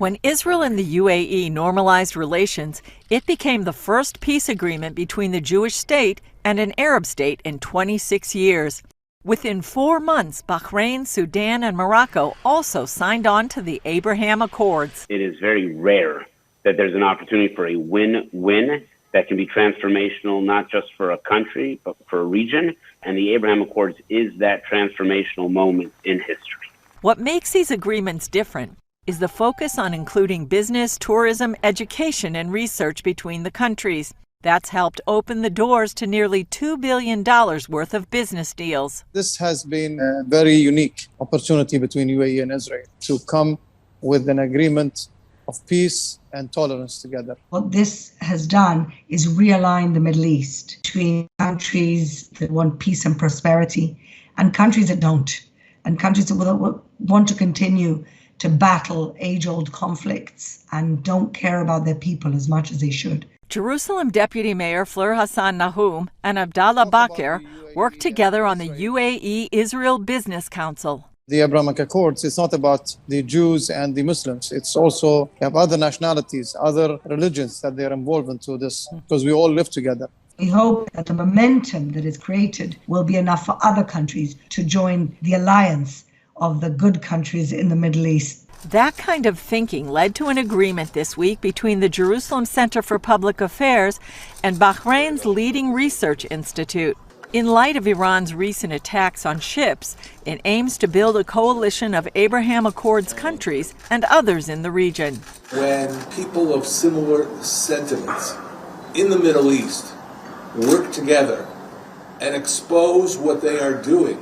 When Israel and the UAE normalized relations, it became the first peace agreement between the Jewish state and an Arab state in 26 years. Within 4 months, Bahrain, Sudan, and Morocco also signed on to the Abraham Accords. It is very rare that there's an opportunity for a win-win that can be transformational, not just for a country, but for a region. And the Abraham Accords is that transformational moment in history. What makes these agreements different is the focus on including business, tourism, education, and research between the countries. That's helped open the doors to nearly $2 billion worth of business deals. This has been a very unique opportunity between UAE and Israel to come with an agreement of peace and tolerance together. What this has done is realign the Middle East between countries that want peace and prosperity and countries that don't, and countries that will want to continue to battle age-old conflicts and don't care about their people as much as they should. Jerusalem Deputy Mayor Fleur Hassan Nahum and Abdallah Bakr worked together on the UAE-Israel Business Council. The Abrahamic Accords, it's not about the Jews and the Muslims. It's also, you have other nationalities, other religions that they're involved into this, because we all live together. We hope that the momentum that is created will be enough for other countries to join the alliance of the good countries in the Middle East. That kind of thinking led to an agreement this week between the Jerusalem Center for Public Affairs and Bahrain's leading research institute. In light of Iran's recent attacks on ships, it aims to build a coalition of Abraham Accords countries and others in the region. When people of similar sentiments in the Middle East work together and expose what they are doing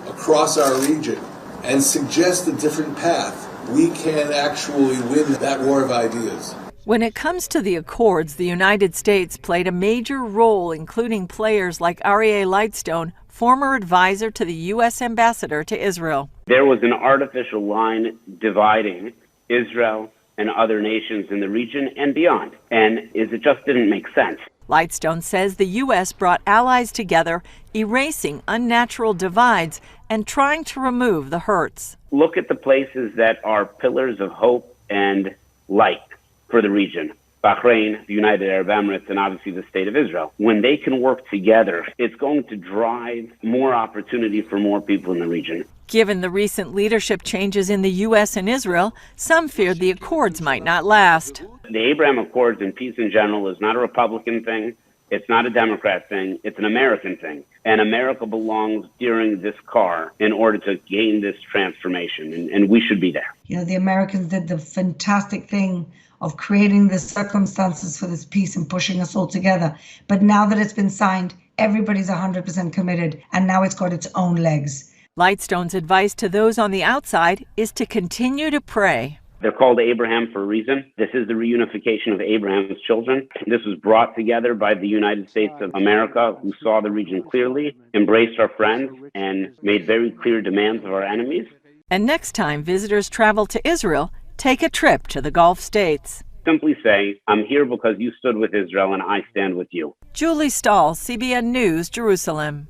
across our region and suggest a different path, we can actually win that war of ideas. When it comes to the Accords, the United States played a major role, including players like Aryeh Lightstone, former advisor to the U.S. ambassador to Israel. There was an artificial line dividing Israel and other nations in the region and beyond, and it just didn't make sense. Lightstone says the U.S. brought allies together, erasing unnatural divides and trying to remove the hurts. Look at the places that are pillars of hope and light for the region. Bahrain, the United Arab Emirates, and obviously the State of Israel. When they can work together, it's going to drive more opportunity for more people in the region. Given the recent leadership changes in the U.S. and Israel, some feared the Accords might not last. The Abraham Accords and peace in general is not a Republican thing. It's not a Democrat thing. It's an American thing. And America belongs steering this car in order to gain this transformation. And we should be there. You know, the Americans did the fantastic thing of creating the circumstances for this peace and pushing us all together. But now that it's been signed, everybody's 100% committed. And now it's got its own legs. Lightstone's advice to those on the outside is to continue to pray. They're called Abraham for a reason. This is the reunification of Abraham's children. This was brought together by the United States of America, who saw the region clearly, embraced our friends, and made very clear demands of our enemies. And next time visitors travel to Israel, take a trip to the Gulf states. Simply say, I'm here because you stood with Israel and I stand with you. Julie Stahl, CBN News, Jerusalem.